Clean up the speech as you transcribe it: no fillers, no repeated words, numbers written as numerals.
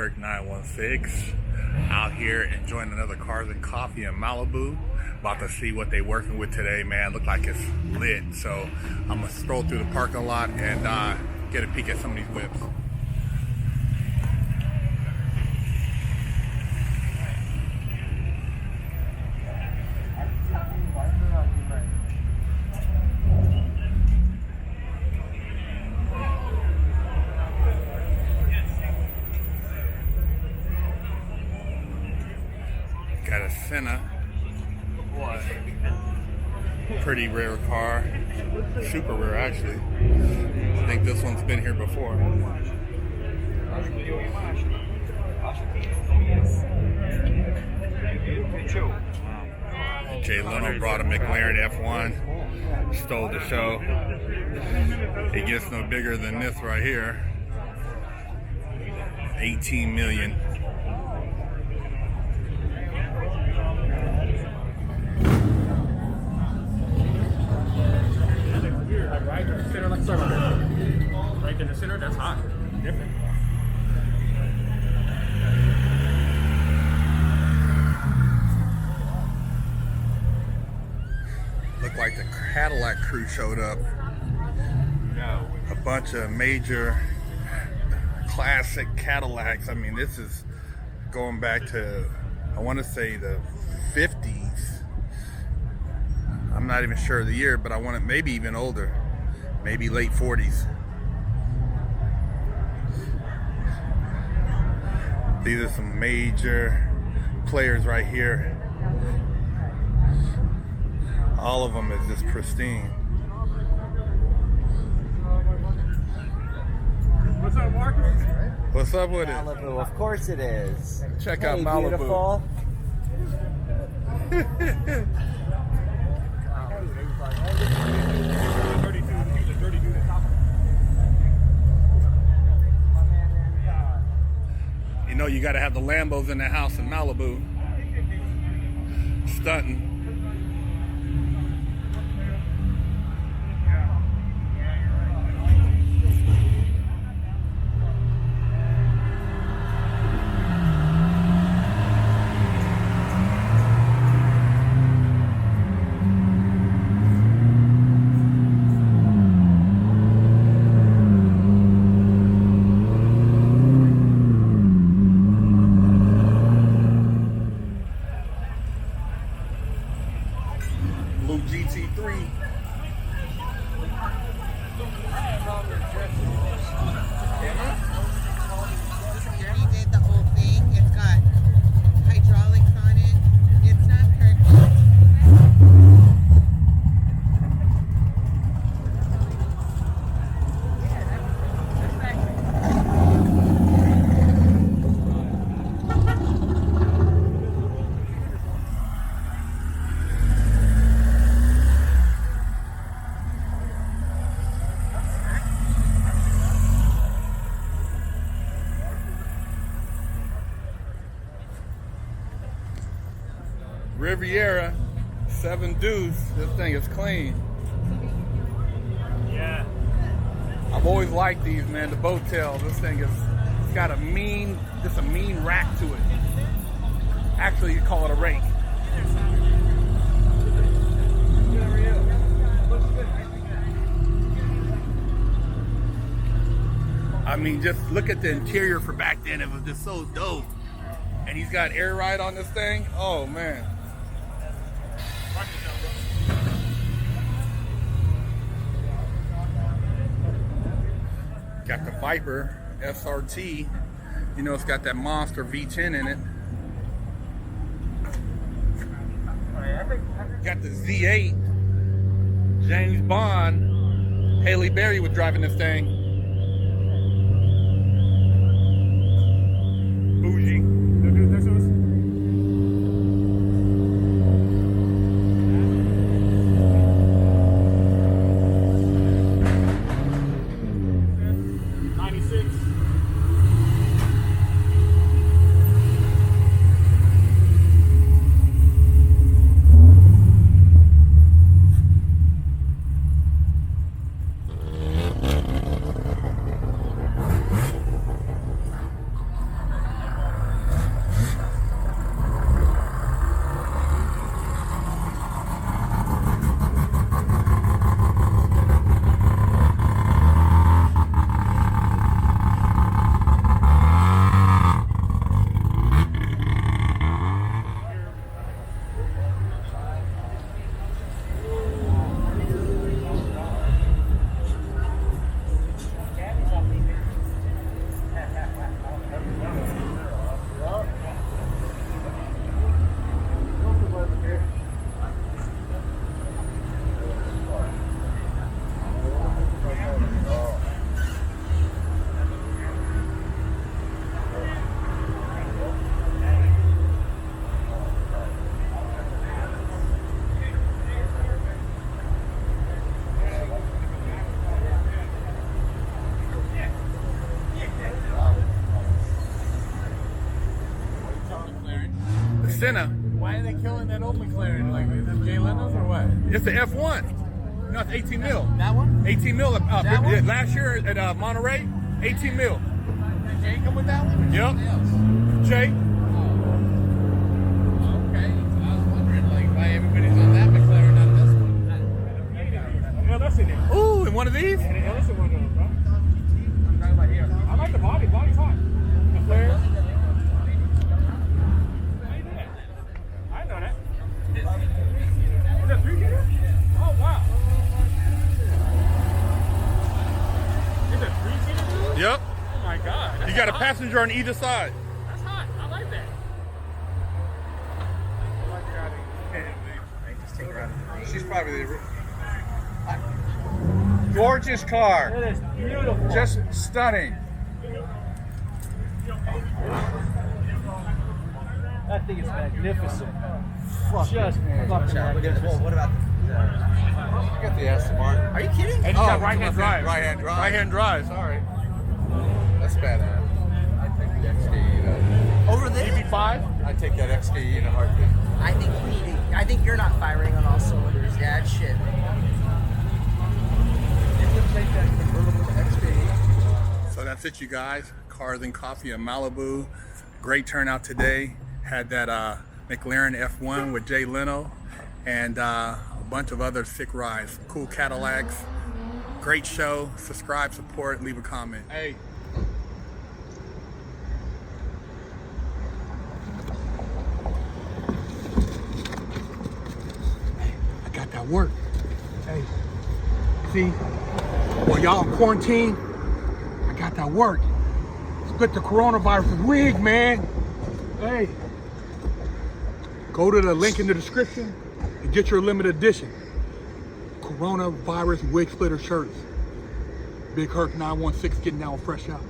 Turk 916 out here enjoying another Cars and Coffee in Malibu. About to see what they working with today, man. Look like it's lit. So I'm gonna stroll through the parking lot and get a peek at some of these whips. Got a Senna. Pretty rare car. Super rare, actually. I think this one's been here before. Jay Leno brought a McLaren F1. Stole the show. It gets no bigger than this right here. 18 million. Right in the center, right in the center, that's hot. Different. Looked like the Cadillac crew showed up. A bunch of major classic Cadillacs. I mean, this is going back to, I want to say, the 50s. I'm not even sure of the year, but I want it maybe even older. Maybe late 40s. These are some major players right here. All of them is just pristine. What's up, Marcus? What's up with Malibu, of course it is. Check hey, out Malibu. Beautiful. You know you got to have the Lambos in the house in Malibu. Stunting. GT3. He did the whole thing. It's got hydraulics on it. It's not perfect. Riviera 7 Deuce. This thing is clean. Yeah. I've always liked these, man. The boat tail. This thing is, it's got a mean rack to it. Actually, you call it a rake. I mean, just look at the interior for back then. It was just so dope. And he's got air ride on this thing. Oh, man. Got the Viper SRT. You know, it's got that monster V10 in it. Got the Z8. James Bond. Haley Berry was driving this thing. Bougie. Senna. Why are they killing that old McLaren? Like, is this Jay Leno's or what? It's the F1. No, it's 18 mil. That one? 18 mil. That one? Last year at Monterey, 18 mil. Did Jay come with that one? Yep. Jay. Okay. I was wondering, like, why everybody's on that McLaren, not this one. Yeah, that's in there. Ooh, and one of these? Yeah, that's in one of those, bro. I'm talking about here. I like the body. Body's hot. McLaren. How you do that? I know that. Is that 3-seater? Oh, wow. Is it 3-seater? Yep. Oh, my God. You got a passenger on either side. That's hot. I like that. She's probably the gorgeous car. It is beautiful. Just stunning. That thing is magnificent. Fuck Just it. fucking magnificent. What about You got the Aston Martin. Are you kidding? And you got right-hand drive. Right-hand drive. Right-hand drive. Sorry. That's badass. I take the XKE though. Over there? EV5? I take that XKE in a heartbeat. I think you need to. I think you're not firing on all cylinders. Yeah, that's shit. You can take that convertible to XKE. So that's it, you guys. Cars and Coffee in Malibu. Great turnout today. Had that McLaren F1 with Jay Leno and a bunch of other sick rides. Cool Cadillacs. Great show. Subscribe, support, leave a comment. Hey. I got that work. Hey, see, while y'all in quarantine, I got that work. Split the coronavirus wig, man. Hey, go to the link in the description and get your limited edition coronavirus wig splitter shirts. Big Herc 916 getting down fresh out.